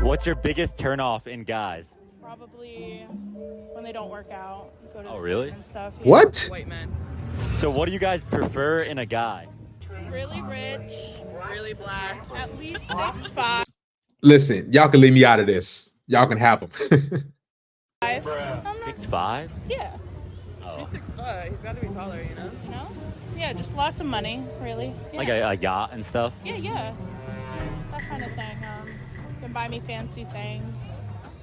What's your biggest turnoff in guys? Probably when they don't work out, go to the really? gym and stuff. Yeah. What? White man. So what do you guys prefer in a guy? Really rich, Really black. at least 6'5". Listen, y'all can leave me out of this. Y'all can have them. 6'5"? Yeah, She's 6'5". He's got to be taller, you know? you know? Yeah, just lots of money, really. Yeah. Like a yacht and stuff? Yeah. That kind of thing. Can buy me fancy things,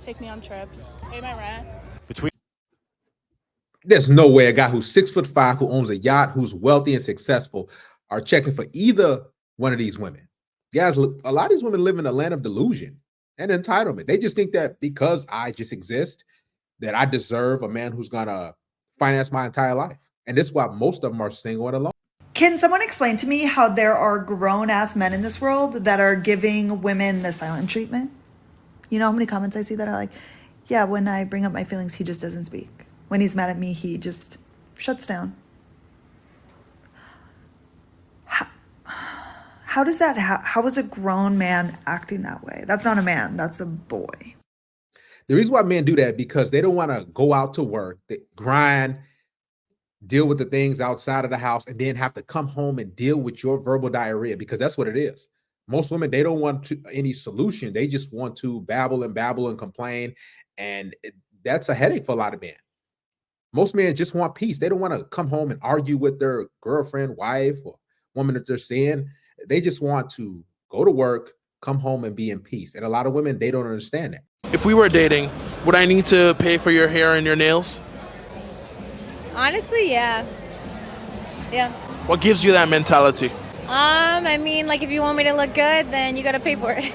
take me on trips, pay my rent. Between There's no way a guy who's 6'5", who owns a yacht, who's wealthy and successful, are checking for either one of these women. Guys, a lot of these women live in a land of delusion and entitlement. They just think that because I just exist, that I deserve a man who's gonna finance my entire life. And this is why most of them are single and alone. Can someone explain to me how there are grown-ass men in this world that are giving women the silent treatment? You know how many comments I see that are like, yeah, when I bring up my feelings, he just doesn't speak. When he's mad at me, he just shuts down. How does that, how is a grown man acting that way? That's not a man, that's a boy. The reason why men do that because they don't want to go out to work, they grind, deal with the things outside of the house, and then have to come home and deal with your verbal diarrhea, because that's what it is. Most women, they don't want any solution. They just want to babble and complain. And that's a headache for a lot of men. Most men just want peace. They don't want to come home and argue with their girlfriend, wife, or woman that they're seeing. They just want to go to work, come home, and be in peace. And a lot of women, they don't understand that. If we were dating, would I need to pay for your hair and your nails? Honestly, yeah. Yeah. What gives you that mentality? I mean, like if you want me to look good, then you gotta pay for it.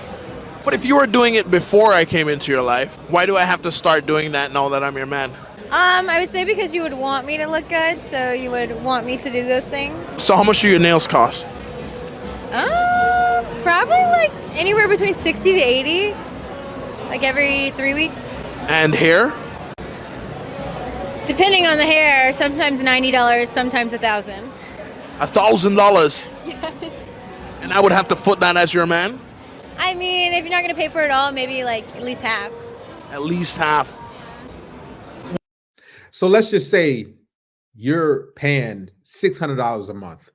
But if you were doing it before I came into your life, why do I have to start doing that now that I'm your man? I would say because you would want me to look good, so you would want me to do those things. So how much do your nails cost? Probably like anywhere between 60 to 80, like every 3 weeks. And hair? Depending on the hair, sometimes $90, sometimes $1,000. $1,000? Yes. And I would have to foot that as your man? I mean, if you're not gonna pay for it all, maybe like at least half. At least half. So let's just say you're paying $600 a month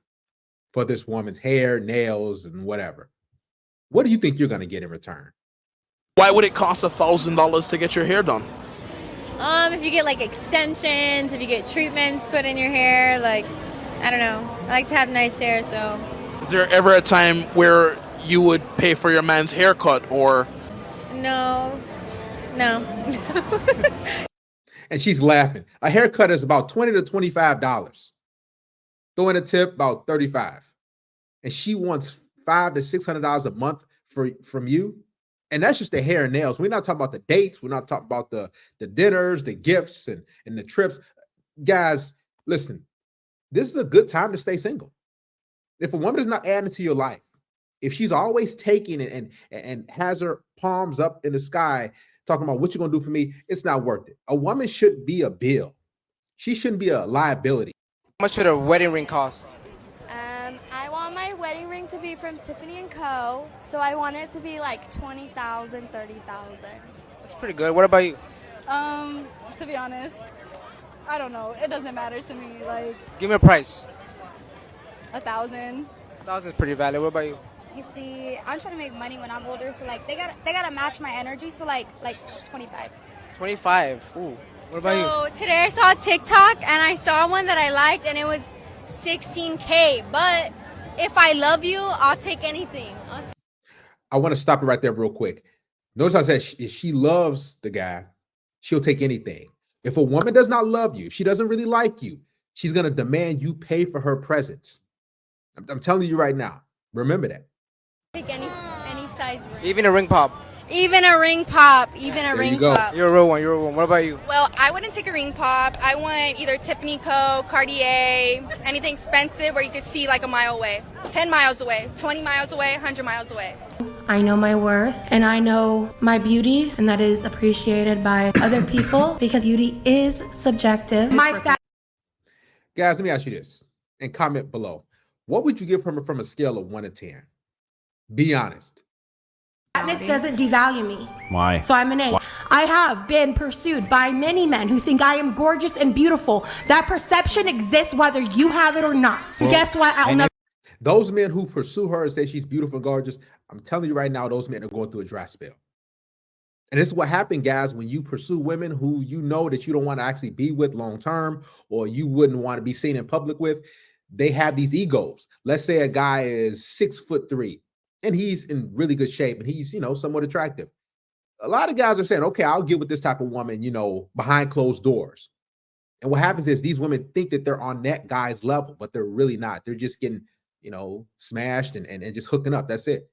for this woman's hair, nails, and whatever. What do you think you're going to get in return? Why would it cost $1,000 to get your hair done? If you get like extensions, if you get treatments put in your hair, like, I don't know. I like to have nice hair, so. Is there ever a time where you would pay for your man's haircut or? No. And she's laughing. A haircut is about $20 to $25. Throw in a tip, about $35. And she wants $500 to $600 a month from you. And that's just the hair and nails. We're not talking about the dates. We're not talking about the dinners, the gifts, and the trips. Guys, listen, this is a good time to stay single. If a woman is not adding to your life, if she's always taking it and has her palms up in the sky, talking about what you're going to do for me, it's not worth it. A woman should be a bill. She shouldn't be a liability. How much would a wedding ring cost? I want my wedding ring to be from Tiffany & Co. So I want it to be like $20,000, $30,000. That's pretty good. What about you? To be honest, I don't know. It doesn't matter to me. Like Give me a price. 1,000. 1,000 is pretty valid. What about you? You see, I'm trying to make money when I'm older, so like they gotta match my energy. So like 25. 25. Ooh. What about you? So today I saw TikTok and I saw one that I liked and it was $16K. But if I love you, I'll take anything. I want to stop it right there real quick. Notice I said if she loves the guy, she'll take anything. If a woman does not love you, if she doesn't really like you, she's going to demand you pay for her presence. I'm telling you right now. Remember that. Take any size ring. Even a ring pop. Even a ring pop. Even a ring pop. You're a real one. You're a real one. What about you? Well, I wouldn't take a ring pop. I want either Tiffany Co., Cartier, anything expensive where you could see like a mile away, 10 miles away, 20 miles away, 100 miles away. I know my worth and I know my beauty, and that is appreciated by other people because beauty is subjective. Guys, let me ask you this and comment below. What would you give her from a scale of 1 to 10? Be honest. Fatness doesn't devalue me. Why? So I'm an A. I have been pursued by many men who think I am gorgeous and beautiful. That perception exists whether you have it or not. So guess what? I'll never. Those men who pursue her and say she's beautiful and gorgeous, I'm telling you right now, those men are going through a dry spell. And this is what happened, guys, when you pursue women who you know that you don't want to actually be with long term, or you wouldn't want to be seen in public with. They have these egos. Let's say a guy is 6'3" and he's in really good shape and he's, somewhat attractive. A lot of guys are saying, okay, I'll get with this type of woman, behind closed doors. And what happens is these women think that they're on that guy's level, but they're really not. They're just getting, smashed and just hooking up. That's it.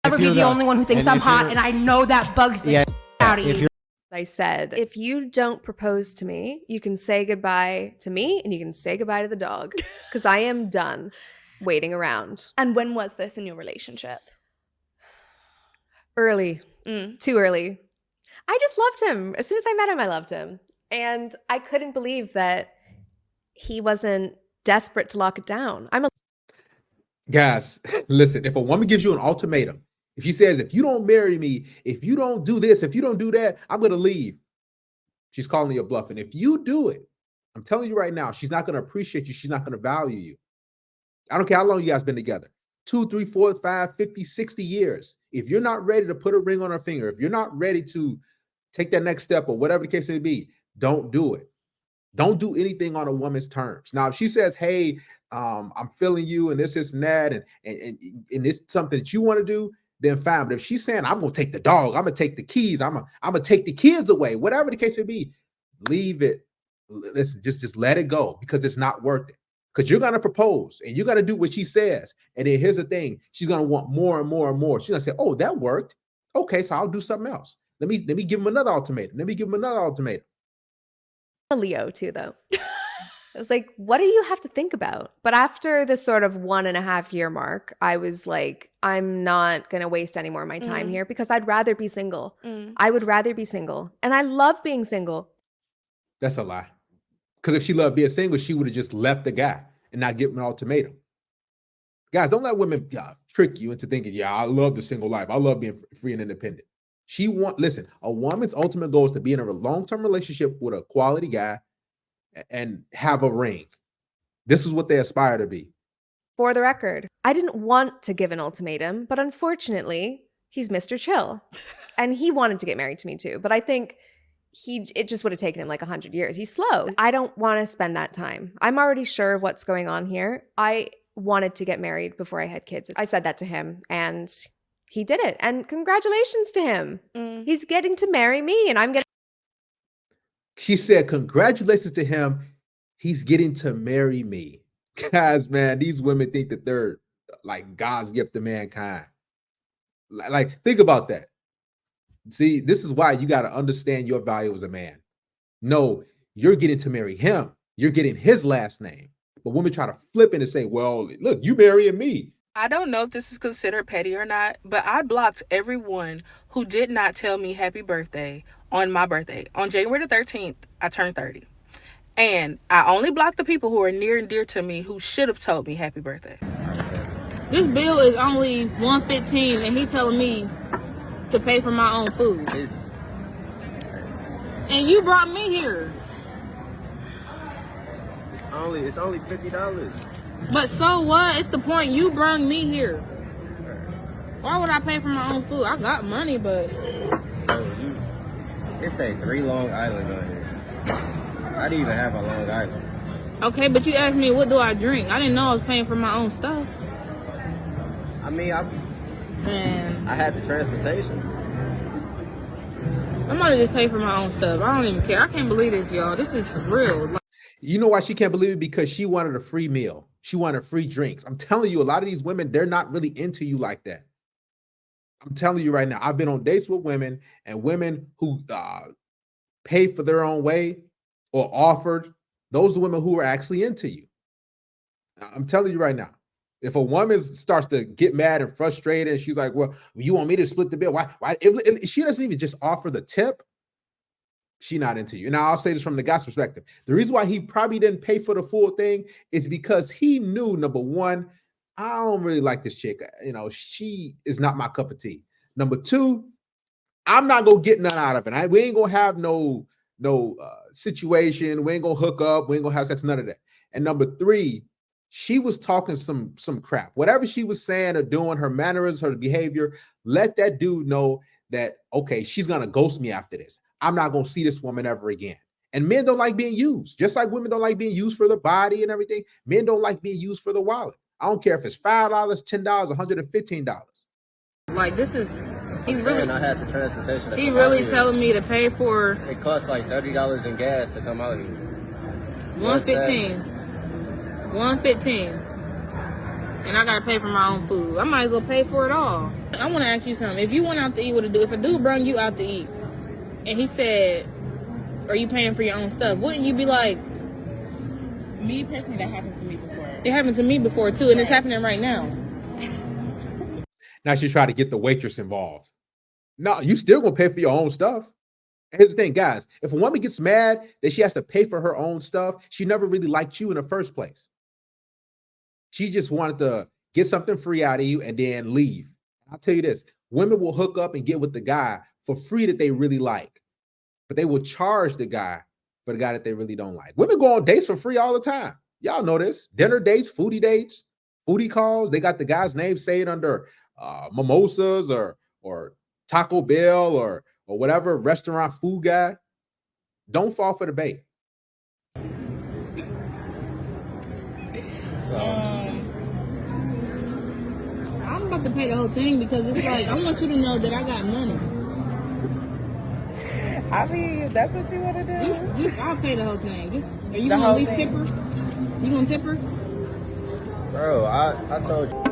Never be the only one who thinks I'm hot, and I know that bugs the out of you. I said, if you don't propose to me, you can say goodbye to me and you can say goodbye to the dog because I am done waiting around. And when was this in your relationship? Early. Too early. I just loved him. As soon as I met him, I loved him. And I couldn't believe that he wasn't desperate to lock it down. Guys, listen, if a woman gives you an ultimatum, if she says, if you don't marry me, if you don't do this, if you don't do that, I'm going to leave. She's calling you a bluff. And if you do it, I'm telling you right now, she's not going to appreciate you. She's not going to value you. I don't care how long you guys been together. 2, 3, 4, 5, 50, 60 years. If you're not ready to put a ring on her finger, if you're not ready to take that next step or whatever the case may be, don't do it. Don't do anything on a woman's terms. Now, if she says, hey, I'm feeling you and this and that, and it's something that you want to do, then fine. But if she's saying, I'm going to take the dog, I'm going to take the keys, I'm going to take the kids away, whatever the case may be, leave it. Listen, just let it go because it's not worth it. Because you're going to propose and you're going to do what she says. And then here's the thing. She's going to want more and more and more. She's going to say, oh, that worked. Okay, so I'll do something else. Let me give him another ultimatum. Let me give him another ultimatum. A Leo too, though. I was like, what do you have to think about? But after the sort of 1.5 year mark, I was like, I'm not going to waste any more of my time here because I'd rather be single. I would rather be single. And I love being single. That's a lie. Because if she loved being single, she would have just left the guy and not give him an ultimatum. Guys, don't let women trick you into thinking, yeah, I love the single life. I love being free and independent. Listen, a woman's ultimate goal is to be in a long-term relationship with a quality guy and have a ring. This is what they aspire to be. For the record, I didn't want to give an ultimatum, but unfortunately, he's Mr. Chill. And he wanted to get married to me too. But I think it just would have taken him like 100 years. He's slow. I don't want to spend that time. I'm already sure of what's going on here. I wanted to get married before I had kids. I said that to him and he did it. And congratulations to him. He's getting to marry me and I'm getting. She said, congratulations to him. He's getting to marry me. Guys, man, these women think that they're like God's gift to mankind. Like, think about that. See, this is why you got to understand your value as a man. No, you're getting to marry him. You're getting his last name. But women try to flip it and say, well, look, you marrying me. I don't know if this is considered petty or not, but I blocked everyone who did not tell me happy birthday on my birthday. On January the 13th, I turned 30. And I only blocked the people who are near and dear to me who should have told me happy birthday. This bill is only $115 and he telling me to pay for my own food. And you brought me here. It's only $50. But so what? It's the point. You brought me here. Why would I pay for my own food? I got money, but It say 3 Long Island on here. I didn't even have a Long Island. Okay, but you asked me what do I drink. I didn't know I was paying for my own stuff. I mean, I had the transportation. I'm gonna just pay for my own stuff. I don't even care. I can't believe this, y'all. This is real. You know why she can't believe it? Because she wanted a free meal. She wanted free drinks. I'm telling you, a lot of these women, they're not really into you like that. I'm telling you right now, I've been on dates with women and women who pay for their own way or offered. Those are the women who are actually into you. I'm telling you right now, if a woman starts to get mad and frustrated and she's like, well, you want me to split the bill? Why? If she doesn't even just offer the tip, she's not into you. And I'll say this from the guy's perspective. The reason why he probably didn't pay for the full thing is because he knew, number one, I don't really like this chick. She is not my cup of tea. Number two, I'm not gonna get none out of it. We ain't gonna have no situation. We ain't gonna hook up. We ain't gonna have sex. None of that. And number three, she was talking some crap. Whatever she was saying or doing, her mannerisms, her behavior, let that dude know that, okay, she's gonna ghost me after this. I'm not gonna see this woman ever again. And men don't like being used, just like women don't like being used for the body and everything. Men don't like being used for the wallet. I don't care if it's $5, $10, $115. Like, this is, he's saying really, I had the transportation. he really telling me to pay for It costs like $30 in gas to come out here. $115. $115. And I gotta pay for my own food. I might as well pay for it all. I want to ask you something. If you went out to eat with a dude, if a dude brung you out to eat, and he said, "Are you paying for your own stuff?" Wouldn't you be like? Me personally, that happened to me before. It happened to me before too, and it's happening right now. Now she tried to get the waitress involved. No, you still gonna pay for your own stuff. And here's the thing, guys. If a woman gets mad that she has to pay for her own stuff, she never really liked you in the first place. She just wanted to get something free out of you and then leave. I'll tell you this, women will hook up and get with the guy for free that they really like, but they will charge the guy for the guy that they really don't like. Women go on dates for free all the time. Y'all know this. Dinner dates, foodie calls. They got the guy's name saved under mimosas or Taco Bell or whatever restaurant food guy. Don't fall for the bait. I'm about to pay the whole thing because it's like, I want you to know that I got money. I mean, if that's what you want to do. Just I'll pay the whole thing. Are you gonna at least tip her? You gonna tip her? Bro, I told you.